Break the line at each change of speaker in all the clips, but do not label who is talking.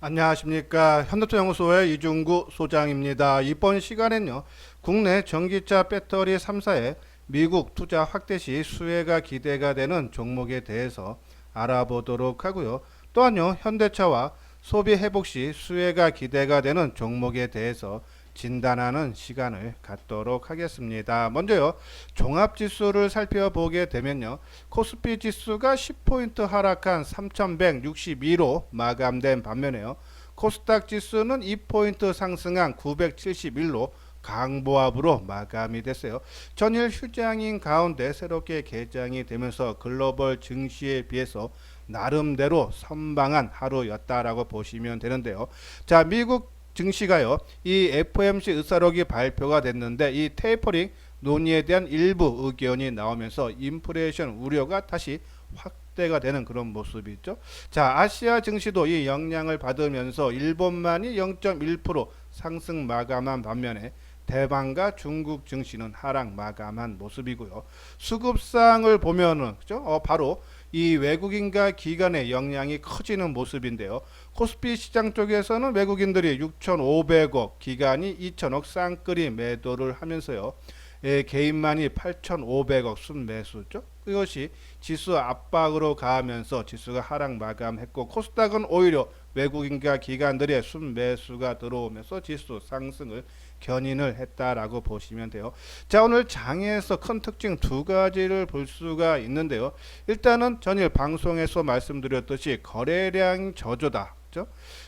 안녕하십니까. 현대투자연구소의 이중구 소장입니다. 이번 시간엔요, 국내 전기차 배터리 3사의 미국 투자 확대 시 수혜가 기대가 되는 종목에 대해서 알아보도록 하고요. 또한요, 현대차와 소비 회복 시 수혜가 기대가 되는 종목에 대해서 진단하는 시간을 갖도록 하겠습니다. 먼저요, 종합지수를 살펴보게 되면요, 코스피 지수가 10포인트 하락한 3162로 마감된 반면에요, 코스닥 지수는 2포인트 상승한 971로 강보합으로 마감이 됐어요. 전일 휴장인 가운데 새롭게 개장이 되면서 글로벌 증시에 비해서 나름대로 선방한 하루였다라고 보시면 되는데요. 자, 미국 증시가요, 이 FOMC 의사록이 발표가 됐는데 이 테이퍼링 논의에 대한 일부 의견이 나오면서 인플레이션 우려가 다시 확대가 되는 그런 모습이죠. 자, 아시아 증시도 이 영향을 받으면서 일본만이 0.1% 상승 마감한 반면에 대만과 중국 증시는 하락 마감한 모습이고요. 수급상을 보면은 그죠? 바로 이 외국인과 기관의 영향이 커지는 모습인데요. 코스피 시장 쪽에서는 외국인들이 6,500억, 기관이 2,000억 쌍끌이 매도를 하면서요. 개인만이 8,500억 순매수죠. 이것이 지수 압박으로 가면서 지수가 하락 마감했고, 코스닥은 오히려 외국인과 기관들의 순매수가 들어오면서 지수 상승을 견인을 했다라고 보시면 돼요. 자, 오늘 장에서 큰 특징 두 가지를 볼 수가 있는데요. 일단은 전일 방송에서 말씀드렸듯이 거래량 저조다.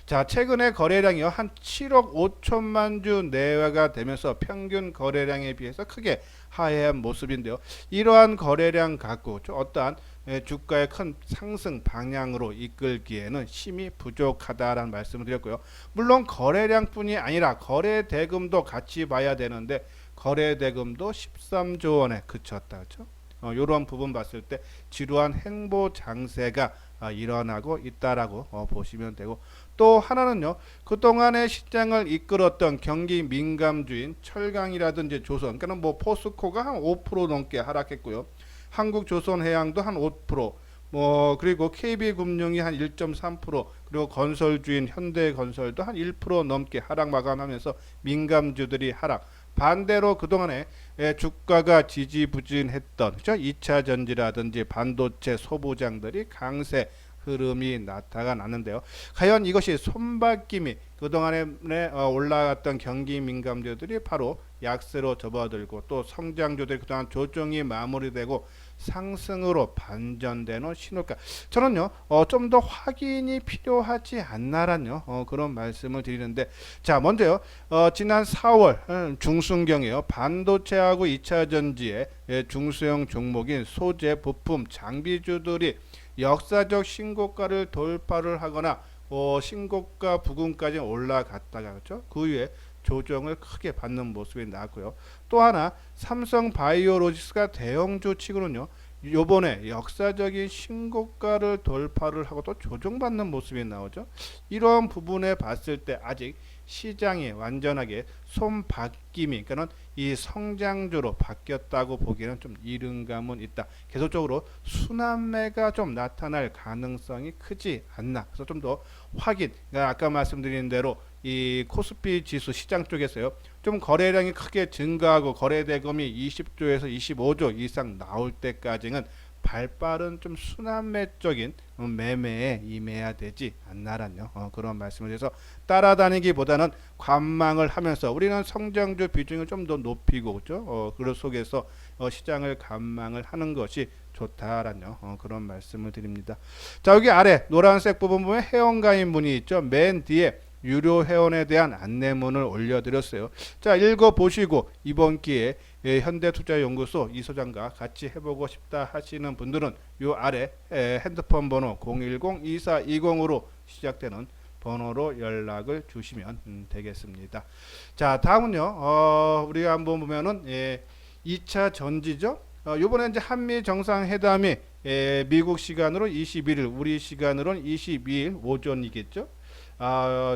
자, 최근에 거래량이요, 한 7억 5천만 주 내외가 되면서 평균 거래량에 비해서 크게 하회한 모습인데요. 이러한 거래량 갖고 어떠한 주가의 큰 상승 방향으로 이끌기에는 힘이 부족하다라는 말씀을 드렸고요. 물론 거래량뿐이 아니라 거래 대금도 같이 봐야 되는데 거래 대금도 13조 원에 그쳤다. 그렇죠? 이런 부분 봤을 때 지루한 행보 장세가 일어나고 있다라고 보시면 되고, 또 하나는요, 그동안의 시장을 이끌었던 경기 민감주인 철강이라든지 조선, 그러니까 뭐 포스코가 한 5% 넘게 하락했고요. 한국조선해양도 한 5%, 그리고 KB금융이 한 1.3%, 그리고 건설주인 현대건설도 한 1% 넘게 하락 마감하면서 민감주들이 하락. 반대로 그동안에 주가가 지지부진했던 그렇죠? 2차 전지라든지 반도체 소부장들이 강세 흐름이 나타나는데요. 과연 이것이 손바뀜이 그동안에 올라갔던 경기 민감주들이 바로 약세로 접어들고, 또 성장주들이 그동안 조정이 마무리되고 상승으로 반전되는 신호가, 저는요 좀 더 확인이 필요하지 않나라는 그런 말씀을 드리는데, 자, 먼저요, 지난 4월 중순경에요, 반도체하고 2차 전지의 중소형 종목인 소재 부품 장비주들이 역사적 신고가를 돌파를 하거나 신고가 부근까지 올라갔다가 그렇죠? 그 이후에 조정을 크게 받는 모습이 나왔고요. 또 하나 삼성바이오로직스가 대형주 치고는요, 요번에 역사적인 신고가를 돌파를 하고 또 조정받는 모습이 나오죠. 이런 부분에 봤을 때 아직 시장이 완전하게 손바뀜이, 그러니까 이 성장주로 바뀌었다고 보기에는 좀 이른 감은 있다. 계속적으로 순환매가 좀 나타날 가능성이 크지 않나. 그래서 좀 더 확인, 그러니까 아까 말씀드린 대로 이 코스피 지수 시장 쪽에서요, 좀 거래량이 크게 증가하고 거래 대금이 20조에서 25조 이상 나올 때까지는 발빠른 좀 순환매적인 매매에 임해야 되지 않나라는 그런 말씀을 해서, 따라다니기보다는 관망을 하면서 우리는 성장주 비중을 좀 더 높이고 그죠? 그 속에서 시장을 관망을 하는 것이 좋다라는 그런 말씀을 드립니다. 자, 여기 아래 노란색 부분 보면 회원가입 문이 있죠. 맨 뒤에 유료 회원에 대한 안내문을 올려드렸어요. 자, 읽어보시고 이번 기회에 현대투자연구소 이 소장과 같이 해보고 싶다 하시는 분들은 요 아래 핸드폰 번호 010-2420으로 시작되는 번호로 연락을 주시면 되겠습니다. 자, 다음은요, 우리가 한번 보면은 2차 전지죠. 요번에 이제 한미 정상회담이 미국 시간으로 21일, 우리 시간으로는 22일 오전이겠죠.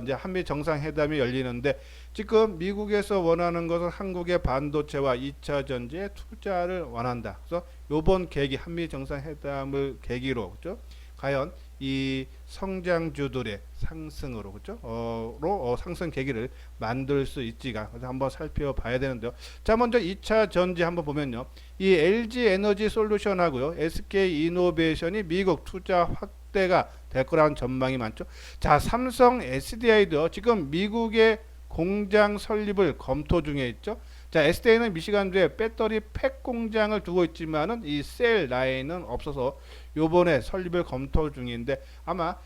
이제 한미 정상회담이 열리는데, 지금 미국에서 원하는 것은 한국의 반도체와 2차 전지에 투자를 원한다. 그래서 요번 계기 한미 정상회담을 계기로 그죠? 과연 이 성장주들의 상승으로 그죠? 상승 계기를 만들 수 있지가 그래서 한번 살펴봐야 되는데요. 자, 먼저 2차 전지 한번 보면요. 이 LG 에너지 솔루션하고요. SK 이노베이션이 미국 투자 확대가 될 거라는 전망이 많죠. 자, 삼성 SDI도 지금 미국의 공장 설립을 검토 중에 있죠. 자, SDI는 미시간주에 배터리 팩 공장을 두고 있지만은 이 셀 라인은 없어서 요번에 설립을 검토 중인데 아마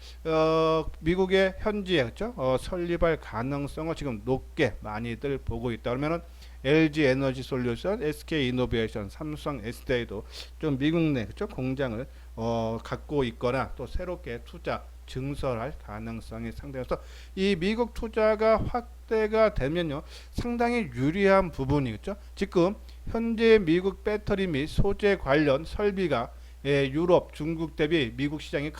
미국의 현지에 그렇죠? 설립할 가능성을 지금 높게 많이들 보고 있다. 그러면은 LG 에너지 솔루션, SK 이노베이션, 삼성 SDI도 좀 미국 내 그렇죠? 공장을 갖고 있거나 또 새롭게 투자 증설할 가능성이 상당해서 이 미국 투자가 확대가 되면요 상당히 유리한 부분이겠죠. 지금 현재 미국 배터리 및 소재 관련 설비가 유럽, 중국 대비 미국은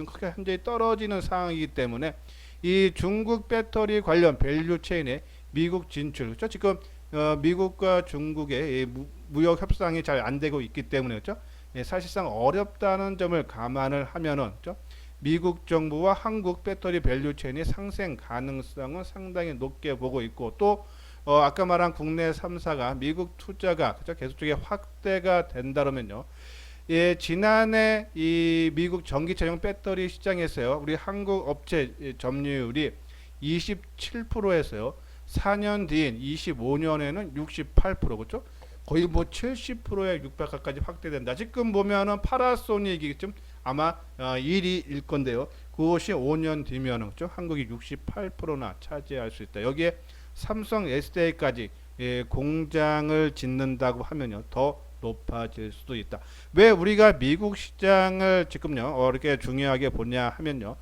크게 현재 떨어지는 상황이기 때문에 이 중국 배터리 관련 밸류 체인의 미국 진출, 그렇죠? 지금 미국과 중국의 무역 협상이 잘 안 되고 있기 때문에 그렇죠? 사실상 어렵다는 점을 감안을 하면은 그렇죠? 미국 정부와 한국 배터리 밸류 체인의 상생 가능성은 상당히 높게 보고 있고 또 아까 말한 국내 3사가 미국 투자가 그렇죠? 계속적인 확대가 된다면요. 지난해 이 미국 전기차용 배터리 시장에서요. 우리 한국 업체 점유율이 27%에서요. 4년 뒤인 25년에는 68% 그렇죠? 거의 뭐 70%에 육박까지 확대된다. 지금 보면은 파라소닉이 좀 아마 1위일 건데요. 그것이 5년 뒤면은 그렇죠? 한국이 68%나 차지할 수 있다. 여기에 삼성 SDI까지 공장을 짓는다고 하면요. 더 높아질 수도 있다. 왜 우리가 미국 시장을 지금요 이렇게 중요하게 보냐 하면요.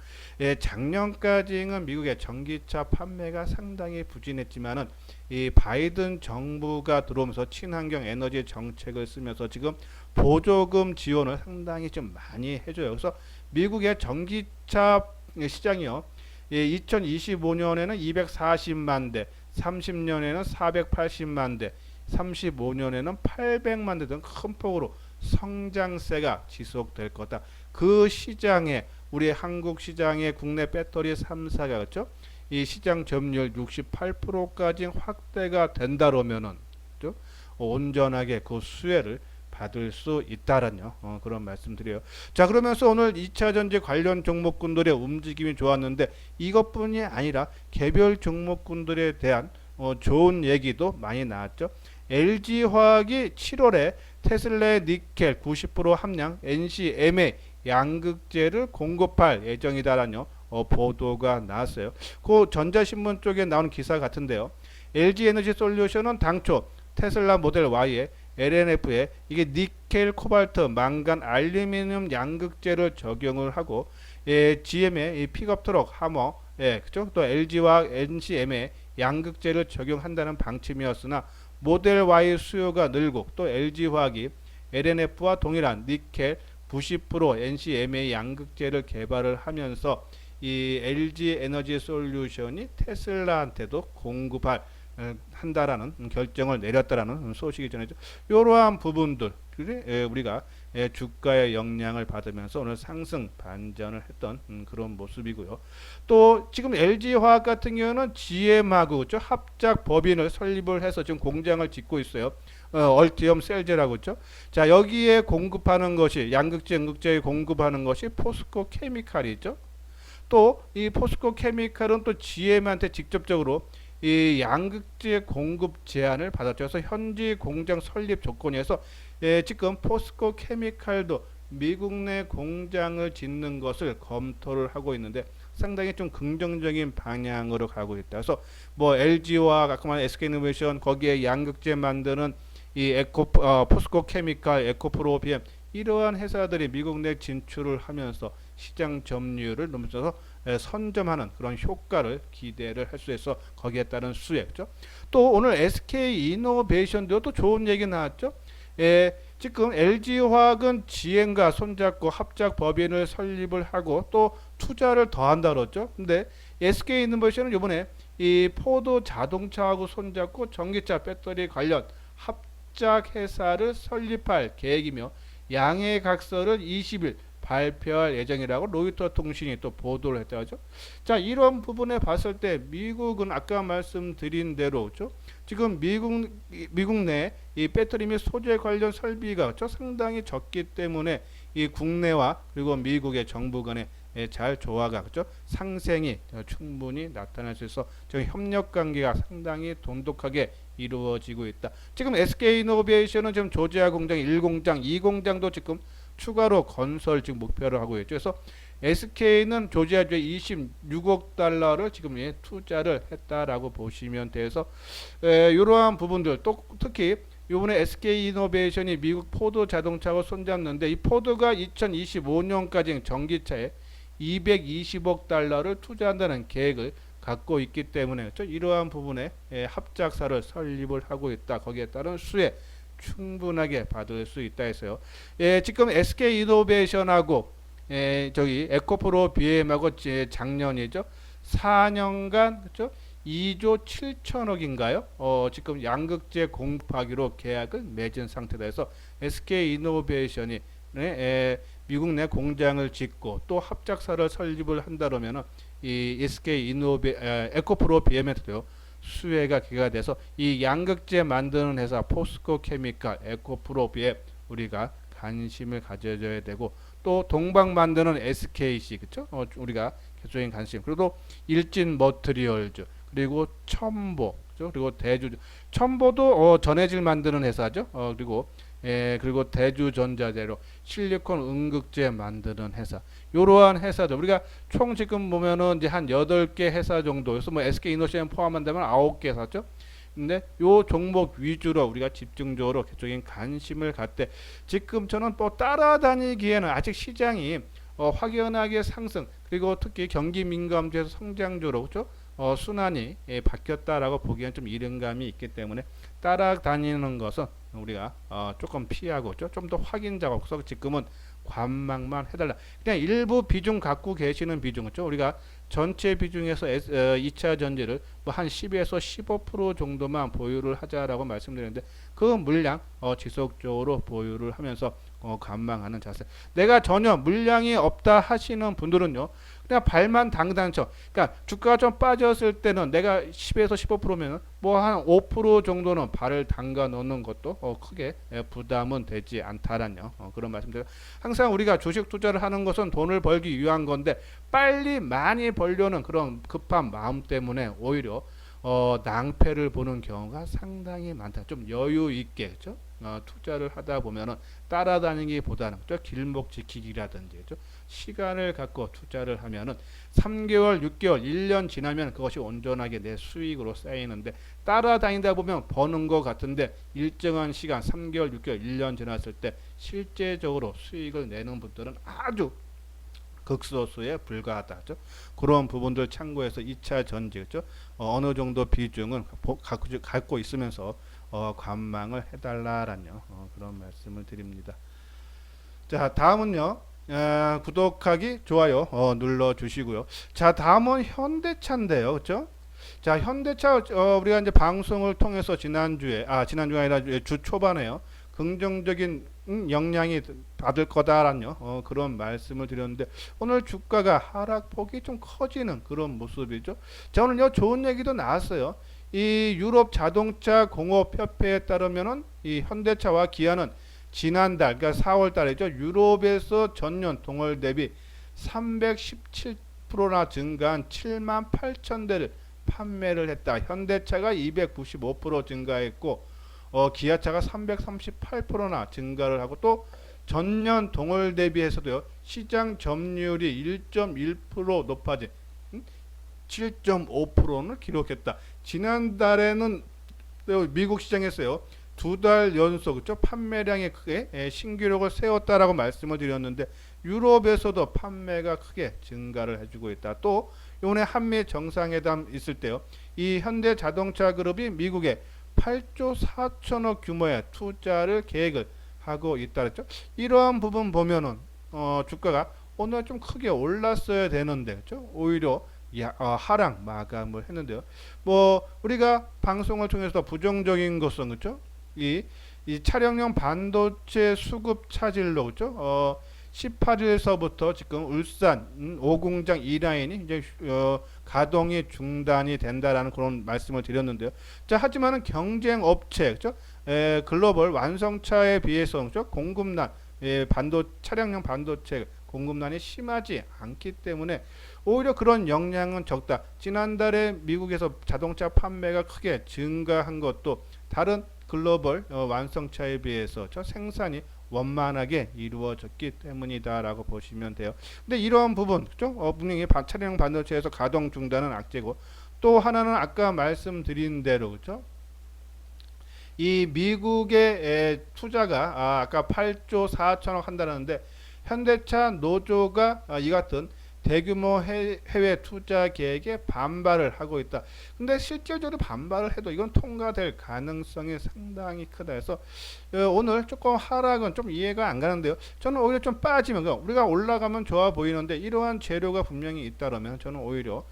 작년까지는 미국의 전기차 판매가 상당히 부진했지만은 이 바이든 정부가 들어오면서 친환경 에너지 정책을 쓰면서 지금 보조금 지원을 상당히 좀 많이 해줘요. 그래서 미국의 전기차 시장이요. 2025년에는 240만 대, 30년에는 480만 대, 35년에는 800만 대 등 큰 폭으로 성장세가 지속될 거다. 그 시장에 우리 한국 시장의 국내 배터리 3사가 그렇죠? 이 시장 점유율 68%까지 확대가 된다면은 그렇죠? 온전하게 그 수혜를 받을 수 있다라는 그런 말씀드려요. 자, 그러면서 오늘 2차 전지 관련 종목군들의 움직임이 좋았는데 이것뿐이 아니라 개별 종목군들에 대한 좋은 얘기도 많이 나왔죠. LG화학이 7월에 테슬라의 니켈 90% 함량 NCMA 양극재를 공급할 예정이다라는 보도가 나왔어요. 그 전자신문 쪽에 나온 기사 같은데요. LG에너지 솔루션은 당초 테슬라 모델 Y에 LNF에 이게 니켈, 코발트, 망간, 알루미늄 양극재를 적용을 하고 GM의 이 픽업 트럭, 하머, 그죠? 또 LG와 NCM에 양극재를 적용한다는 방침이었으나 모델 Y 수요가 늘고 또 LG화학이 LNF와 동일한 니켈 90% NCMA 양극재를 개발을 하면서 이 LG 에너지 솔루션이 테슬라한테도 공급할 한다라는 결정을 내렸다라는 소식이 전해져. 이러한 부분들 우리가 주가의 영향을 받으면서 오늘 상승 반전을 했던 그런 모습이고요. 또 지금 LG화학 같은 경우는 GM하고 그렇죠? 합작 법인을 설립을 해서 지금 공장을 짓고 있어요. 얼티엄 셀제라고 그렇죠? 자, 여기에 공급하는 것이 양극재, 음극재에 공급하는 것이 포스코 케미칼이죠. 또 이 포스코 케미칼은 또 GM한테 직접적으로 이 양극재 공급 제한을 받았죠. 그래서 현지 공장 설립 조건에서 지금 포스코 케미칼도 미국 내 공장을 짓는 것을 검토를 하고 있는데 상당히 좀 긍정적인 방향으로 가고 있다. 그래서 뭐 LG와 아까 말한 SK이노베이션 거기에 양극재 만드는 이 포스코 케미칼, 에코프로 PM 이러한 회사들이 미국 내 진출을 하면서 시장 점유율을 넘어서서 선점하는 그런 효과를 기대를 할 수 있어 거기에 따른 수혜죠. 또 오늘 SK 이노베이션도 또 좋은 얘기 나왔죠. 지금 LG화학은 GM과 손잡고 합작 법인을 설립을 하고 또 투자를 더한다 그랬죠. 근데 SK 이노베이션은 이번에 이 포도 자동차하고 손잡고 전기차 배터리 관련 합작 회사를 설립할 계획이며 양해각서를 20일 발표할 예정이라고 로이터 통신이 또 보도를 했다 하죠. 자, 이런 부분에 봤을 때 미국은 아까 말씀드린 대로 그죠? 지금 미국 내 이 배터리 및 소재 관련 설비가 그죠? 상당히 적기 때문에 이 국내와 그리고 미국의 정부 간의 잘 조화가 그죠? 상생이 충분히 나타날 수 있어 지금 협력 관계가 상당히 돈독하게 이루어지고 있다. 지금 SK이노베이션은 지금 조지아 공장 1공장, 2공장도 지금 추가로 건설 지금 목표를 하고 있죠. 그래서 SK는 조지아주에 26억 달러를 지금 투자를 했다라고 보시면 돼서 이러한 부분들 또 특히 이번에 SK이노베이션이 미국 포드 자동차하고 손잡는데 이 포드가 2025년까지 전기차에 220억 달러를 투자한다는 계획을 갖고 있기 때문에 그렇죠? 이러한 부분에 합작사를 설립을 하고 있다. 거기에 따른 수혜 충분하게 받을 수 있다 했어요. 지금 SK이노베이션하고 저기 에코프로 BM하고 작년이죠. 4년간 그렇죠? 2조 7천억인가요? 지금 양극재 공급하기로 계약을 맺은 상태다 해서 SK이노베이션이 미국 내 공장을 짓고 또 합작사를 설립을 한다면은 이 에코프로 BM한테도 수혜가 기가 돼서 이 양극재 만드는 회사 포스코 케미칼, 에코프로 BM 우리가 관심을 가져줘야 되고 또 동방 만드는 SKC 그쵸? 우리가 계속적인 관심 그리고 일진 머트리얼즈 그리고 첨보 그죠? 그리고 대주 첨보도 전해질 만드는 회사죠. 그리고 대주전자재료 실리콘 음극재 만드는 회사 이러한 회사들 우리가 총 지금 보면은 이제 한 8개 회사 정도 그래서 뭐 SK이노베이션 포함한다면 9개 회사죠. 근데 요 종목 위주로 우리가 집중적으로 개적인 관심을 갖되 지금 저는 뭐 따라다니기에는 아직 시장이 확연하게 상승 그리고 특히 경기 민감주에서 성장주로 그렇죠? 순환이 바뀌었다라고 보기엔 좀 이른감이 있기 때문에 따라다니는 것은 우리가 조금 피하고 좀 더 확인 작업서 지금은 관망만 해달라. 그냥 일부 비중 갖고 계시는 비중 그렇죠? 우리가 전체 비중에서 2차 전지를 뭐 한 10에서 15% 정도만 보유를 하자라고 말씀드렸는데 그 물량 지속적으로 보유를 하면서 관망하는 자세. 내가 전혀 물량이 없다 하시는 분들은요. 그냥 발만 당당쳐. 그러니까 주가가 좀 빠졌을 때는 내가 10에서 15%면 뭐 한 5% 정도는 발을 담가 놓는 것도 크게 부담은 되지 않다라는 그런 말씀드려요. 항상 우리가 주식 투자를 하는 것은 돈을 벌기 위한 건데 빨리 많이 벌려는 그런 급한 마음 때문에 오히려 낭패를 보는 경우가 상당히 많다. 좀 여유 있게 그렇죠? 투자를 하다 보면은 따라다니기보다는 그렇죠? 길목 지키기라든지 그렇죠? 시간을 갖고 투자를 하면은 3개월, 6개월, 1년 지나면 그것이 온전하게 내 수익으로 쌓이는데 따라다니다 보면 버는 것 같은데 일정한 시간 3개월, 6개월, 1년 지났을 때 실제적으로 수익을 내는 분들은 아주 극소수에 불과하다. 그렇죠? 그런 부분들 참고해서 2차 전지 그렇죠? 어느 정도 비중은 갖고 있으면서 관망을 해달라라는 그런 말씀을 드립니다. 자, 다음은요. 구독하기, 좋아요 눌러주시고요. 자, 다음은 현대차인데요, 그렇죠? 자, 현대차 우리가 이제 방송을 통해서 지난주가 아니라 주 초반에요. 긍정적인 영향이 받을 거다라는 그런 말씀을 드렸는데 오늘 주가가 하락폭이 좀 커지는 그런 모습이죠. 자, 오늘요 좋은 얘기도 나왔어요. 이 유럽 자동차 공업 협회에 따르면은 이 현대차와 기아는 지난달 그러니까 4월 달이죠. 유럽에서 전년 동월 대비 317%나 증가한 7만 8천 대를 판매를 했다. 현대차가 295% 증가했고 기아차가 338%나 증가를 하고 또 전년 동월 대비해서도요. 시장 점유율이 1.1% 높아진 7.5%를 기록했다. 지난달에는 미국 시장에서요. 2달 연속 그렇죠? 판매량이 크게 신기록을 세웠다라고 말씀을 드렸는데 유럽에서도 판매가 크게 증가를 해주고 있다. 또 이번에 한미 정상회담 있을 때요. 이 현대자동차 그룹이 미국에 8조 4천억 규모의 투자를 계획을 하고 있다 그랬죠. 이러한 부분 보면은 주가가 오늘 좀 크게 올랐어야 되는데 그렇죠? 오히려 하락 마감을 했는데요. 뭐 우리가 방송을 통해서 부정적인 것은 그렇죠? 이 차량용 반도체 수급 차질로 그렇죠? 18일서부터 지금 울산 5공장 2라인이 이제 가동이 중단이 된다라는 그런 말씀을 드렸는데요. 자, 하지만은 경쟁 업체, 그죠? 글로벌 완성차에 비해서 그죠? 공급난, 차량용 반도체 공급난이 심하지 않기 때문에 오히려 그런 영향은 적다. 지난달에 미국에서 자동차 판매가 크게 증가한 것도 다른 글로벌 완성차에 비해서 저 생산이 원만하게 이루어졌기 때문이다라고 보시면 돼요. 근데 이러한 부분, 그죠? 분명히 차량 반도체에서 가동 중단은 악재고, 또 하나는 아까 말씀드린 대로, 그죠? 이 미국의 투자가 아까 8조 4천억 한다는데 현대차 노조가 이 같은 대규모 해외 투자 계획에 반발을 하고 있다. 근데 실질적으로 반발을 해도 이건 통과될 가능성이 상당히 크다 해서 오늘 조금 하락은 좀 이해가 안 가는데요. 저는 오히려 좀 빠지면 우리가 올라가면 좋아 보이는데 이러한 재료가 분명히 있다면 저는 오히려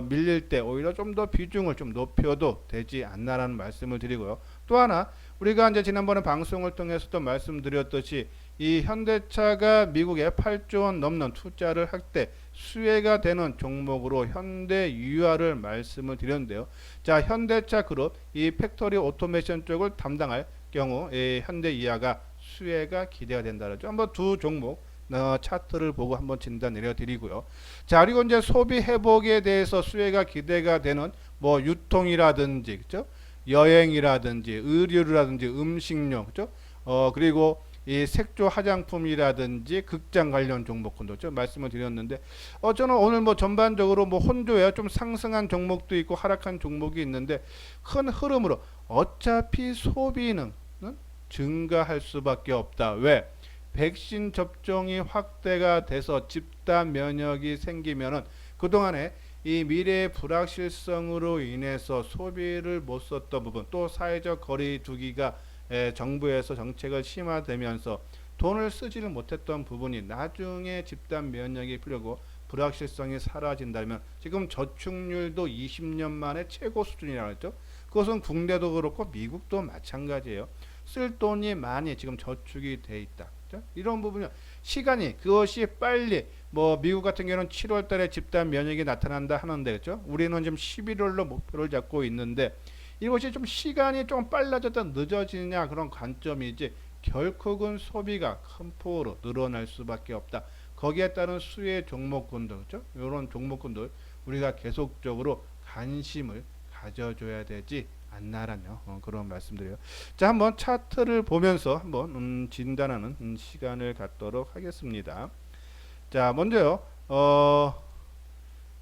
밀릴 때 오히려 좀 더 비중을 좀 높여도 되지 않나라는 말씀을 드리고요. 또 하나 우리가 이제 지난번에 방송을 통해서도 말씀드렸듯이 이 현대차가 미국에 8조 원 넘는 투자를 할 때 수혜가 되는 종목으로 현대유아를 말씀을 드렸는데요. 자, 현대차 그룹 이 팩토리 오토메이션 쪽을 담당할 경우 현대유아가 수혜가 기대가 된다죠. 한번 두 종목 차트를 보고 한번 진단 내려드리고요. 자, 그리고 이제 소비 회복에 대해서 수혜가 기대가 되는 뭐 유통이라든지, 그죠? 여행이라든지 의류라든지 음식료, 그죠? 그리고 이 색조 화장품이라든지 극장 관련 종목군도 좀 말씀을 드렸는데 저는 오늘 뭐 전반적으로 뭐 혼조야 좀 상승한 종목도 있고 하락한 종목이 있는데 큰 흐름으로 어차피 소비는 증가할 수밖에 없다. 왜? 백신 접종이 확대가 돼서 집단 면역이 생기면은 그동안에 이 미래의 불확실성으로 인해서 소비를 못 썼던 부분, 또 사회적 거리 두기가 정부에서 정책을 심화되면서 돈을 쓰지를 못했던 부분이 나중에 집단 면역이 풀리고 불확실성이 사라진다면 지금 저축률도 20년 만에 최고 수준이라고 했죠. 그것은 국내도 그렇고 미국도 마찬가지예요. 쓸 돈이 많이 지금 저축이 돼 있다. 그렇죠? 이런 부분이 시간이 그것이 빨리 뭐 미국 같은 경우는 7월 달에 집단 면역이 나타난다 하는데 그렇죠? 우리는 지금 11월로 목표를 잡고 있는데 이것이 좀 시간이 좀 빨라졌다 늦어지느냐 그런 관점이지 결국은 소비가 큰 폭으로 늘어날 수밖에 없다. 거기에 따른 수혜 종목군들, 그렇죠? 이런 종목군들 우리가 계속적으로 관심을 가져줘야 되지 않나라는 그런 말씀드려요. 자, 한번 차트를 보면서 한번 진단하는 시간을 갖도록 하겠습니다. 자, 먼저요.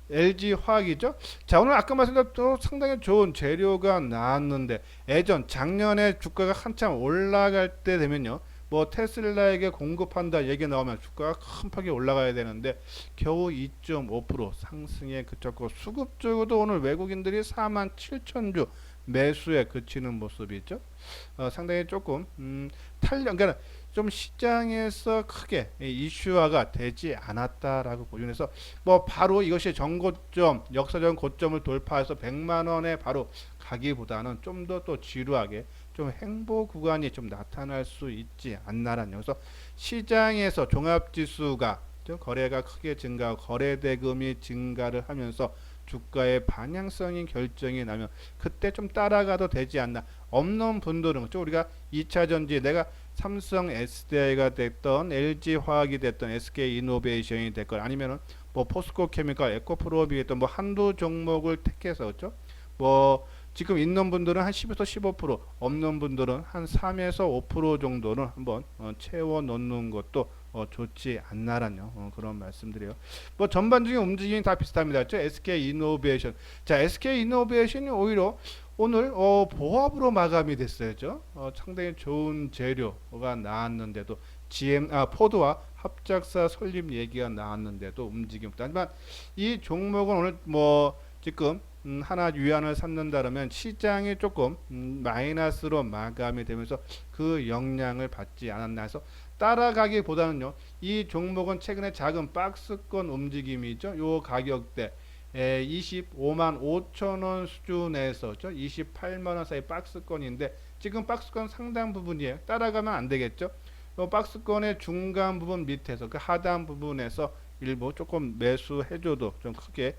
LG 화학이죠. 자, 오늘 아까 말씀드렸던 상당히 좋은 재료가 나왔는데 예전 작년에 주가가 한참 올라갈 때 되면요. 뭐 테슬라에게 공급한다 얘기 나오면 주가가 큰 폭이 올라가야 되는데 겨우 2.5% 상승에 그쳤고 수급 쪽으로도 오늘 외국인들이 47,000주 매수에 그치는 모습이 있죠. 상당히 조금 그러니까 좀 시장에서 크게 이슈화가 되지 않았다라고 보여서 뭐 바로 이것이 전고점 역사적 고점을 돌파해서 100만 원에 바로 가기보다는 좀 더 또 지루하게 좀 행보 구간이 좀 나타날 수 있지 않나라는 그래서 시장에서 종합지수가 거래가 크게 증가하고 거래대금이 증가를 하면서 주가의 방향성인 결정이 나면 그때 좀 따라가도 되지 않나. 없는 분들은 그렇죠? 우리가 2차전지 내가 삼성 SDI가 됐던 LG 화학이 됐던 SK 이노베이션이 됐건 아니면은 뭐 포스코 케미칼 에코프로비 했던 뭐 한두 종목을 택해서 그렇죠? 뭐 지금 있는 분들은 한 10에서 15% 없는 분들은 한 3에서 5% 정도는 한번 채워 넣는 것도 좋지 않나라는 그런 말씀드려요. 뭐 전반적인 움직임이 다 비슷합니다. 그렇죠? SK 이노베이션. 자, SK 이노베이션이 오히려 오늘 보합으로 마감이 됐어요. 상당히 좋은 재료가 나왔는데도 포드와 합작사 설립 얘기가 나왔는데도 움직임. 하지만 이 종목은 오늘 뭐 지금 하나 위안을 삼는다면 시장이 조금 마이너스로 마감이 되면서 그 영향을 받지 않았나 해서 따라가기보다는요. 이 종목은 최근에 작은 박스권 움직임이죠. 요 가격대 25만 5천 원 수준에서 28만 원 사이 박스권인데 지금 박스권 상당 부분이에요. 따라가면 안 되겠죠. 박스권의 중간 부분 밑에서 그 하단 부분에서 일부 조금 매수해줘도 좀 크게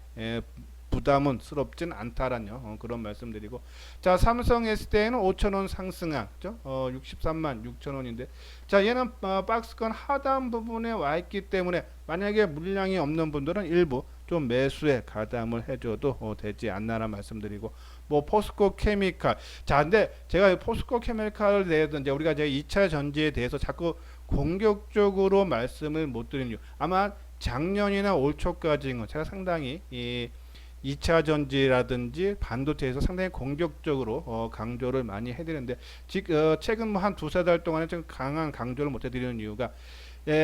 부담은스럽진 않다라는 그런 말씀드리고, 자 삼성 SDI는 5,000원 상승한 그죠? 63만 6천원인데, 자 얘는 박스권 하단 부분에 와 있기 때문에 만약에 물량이 없는 분들은 일부 좀 매수에 가담을 해줘도 되지 않나라 말씀드리고, 뭐 포스코 케미칼, 자 근데 제가 포스코 케미칼에 대해서 이제 우리가 이제 2차 전지에 대해서 자꾸 공격적으로 말씀을 못 드린 이유, 아마 작년이나 올 초까지는 제가 상당히 이 2차 전지라든지 반도체에서 상당히 공격적으로 강조를 많이 해드리는데, 최근 뭐 한 두세 달 동안에 좀 강한 강조를 못 해드리는 이유가,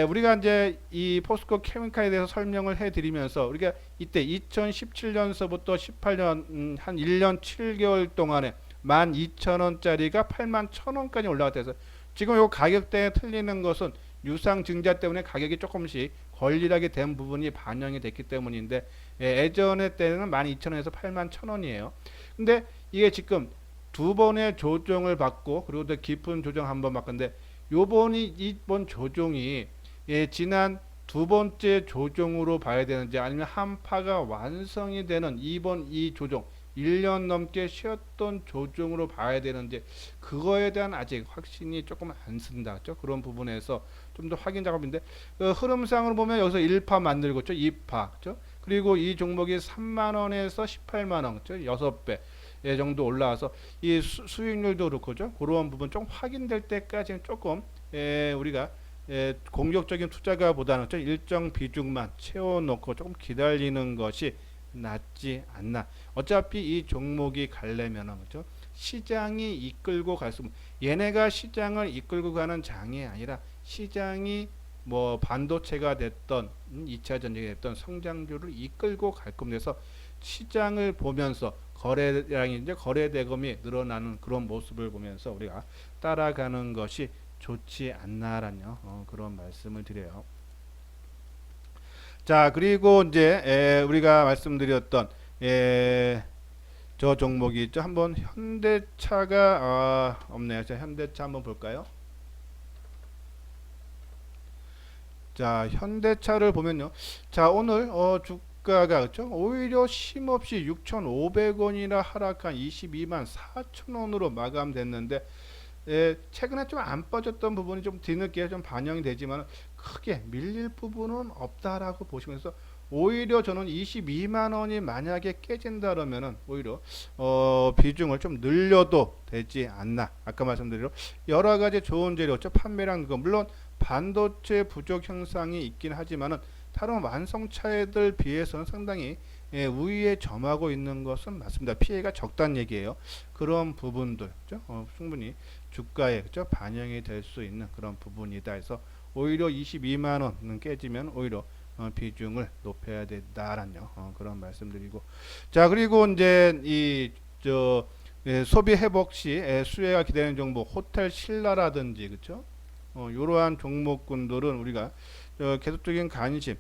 우리가 이제 이 포스코 케미칼에 대해서 설명을 해드리면서 우리가 이때 2017년서부터 18년 한 1년 7개월 동안에 12,000원짜리가 81,000원까지 올라갔다 해서, 지금 요 가격대에 틀리는 것은 유상증자 때문에 가격이 조금씩 걸리하게 된 부분이 반영이 됐기 때문인데, 예전에 때는 12,000원에서 81,000원이에요. 근데 이게 지금 두 번의 조정을 받고, 그리고 더 깊은 조정 한번 받건데, 이번 조정이 지난 두 번째 조정으로 봐야 되는지, 아니면 한파가 완성이 되는 이번 이 조정 1년 넘게 쉬었던 조정으로 봐야 되는지, 그거에 대한 아직 확신이 조금 안 쓴다. 그렇죠? 그런 부분에서 좀 더 확인 작업인데, 흐름상으로 보면 여기서 1파 만들고 있죠. 2파. 그렇죠? 그리고 이 종목이 3만원에서 18만원. 그렇죠? 6배. 예, 정도 올라와서 이 수익률도 그렇고죠. 그런 부분 좀 확인될 때까지는 조금 우리가 공격적인 투자가보다는 일정 비중만 채워놓고 조금 기다리는 것이 낫지 않나. 어차피 이 종목이 가려면은 그렇죠? 시장이 이끌고 갈 수, 얘네가 시장을 이끌고 가는 장이 아니라 시장이 뭐 반도체가 됐던 2차 전지가 됐던 성장주를 이끌고 갈 겁니다. 그래서 시장을 보면서 거래량이 이제 거래 대금이 늘어나는 그런 모습을 보면서 우리가 따라가는 것이 좋지 않나라는 그런 말씀을 드려요. 자 그리고 이제 우리가 말씀드렸던 저 종목이 있죠. 한번 현대차가 없네요. 자 현대차 한번 볼까요? 자 현대차를 보면요. 자 오늘 주가가 그렇죠. 오히려 쉼없이 6,500원이나 하락한 22만 4천원으로 마감됐는데, 최근에 좀 안 빠졌던 부분이 좀 뒤늦게 좀 반영이 되지만 크게 밀릴 부분은 없다라고 보시면서, 오히려 저는 22만 원이 만약에 깨진다 그러면은 오히려 비중을 좀 늘려도 되지 않나. 아까 말씀드린 여러 가지 좋은 재료죠. 판매량 거 물론 반도체 부족 현상이 있긴 하지만은 다른 완성차들 비해서는 상당히 우위에 점하고 있는 것은 맞습니다. 피해가 적다는 얘기예요. 그런 부분들 그렇죠? 충분히 주가에 그렇죠? 반영이 될 수 있는 그런 부분이다 해서 오히려 22만 원 깨지면 오히려 비중을 높여야 된다라는 그런 말씀드리고, 자 그리고 이제 이저 소비 회복 시 수혜가 기대되는 종목 호텔 신라라든지 그렇죠? 이러한 종목군들은 우리가 계속적인 관심,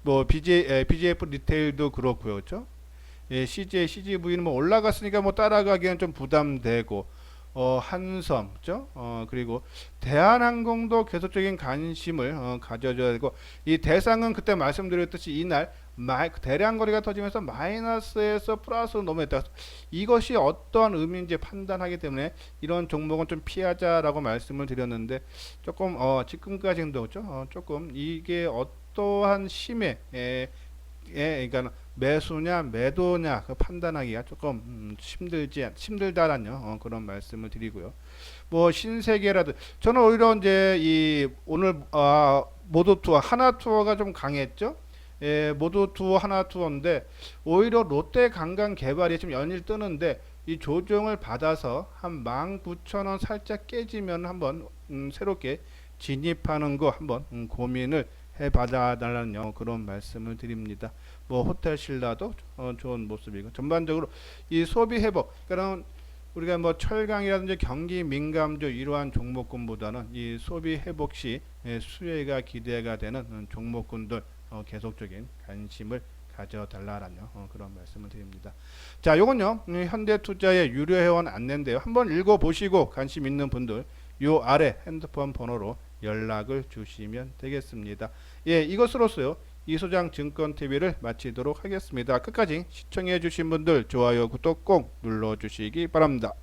뭐 BGF 리테일도 그렇고요, 그렇죠? CJ, CGV는 뭐 올라갔으니까 뭐 따라가기엔 좀 부담되고, 한섬, 그죠? 그리고 대한항공도 계속적인 관심을 가져줘야 되고, 이 대상은 그때 말씀드렸듯이 이날 대량 거래가 터지면서 마이너스에서 플러스로 넘어갔다. 이것이 어떠한 의미인지 판단하기 때문에 이런 종목은 좀 피하자라고 말씀을 드렸는데, 조금 지금까지도 그죠? 조금 이게 어떠한 심해 그러니까 매수냐 매도냐 그 판단하기가 조금 힘들다라는 그런 말씀을 드리고요. 뭐 신세계라든 저는 오히려 이제 이 오늘 모두 투어 하나 투어가 좀 강했죠. 모두 투어 하나 투어인데 오히려 롯데 관광 개발이 지금 연일 뜨는데, 이 조정을 받아서 한 19,000원 살짝 깨지면 한번 새롭게 진입하는 거 한번 고민을 해봐달라는 그런 말씀을 드립니다. 뭐 호텔 신라도 좋은 모습이고, 전반적으로 이 소비 회복, 그러니까 우리가 뭐 철강이라든지 경기 민감주 이러한 종목군보다는 이 소비 회복 시 수혜가 기대가 되는 종목군들 계속적인 관심을 가져달라는 그런 말씀을 드립니다. 자, 요건요 현대투자의 유료 회원 안내인데요. 한번 읽어보시고 관심 있는 분들 요 아래 핸드폰 번호로 연락을 주시면 되겠습니다. 예, 이것으로서요. 이소장 증권TV를 마치도록 하겠습니다. 끝까지 시청해 주신 분들 좋아요, 구독 꼭 눌러 주시기 바랍니다.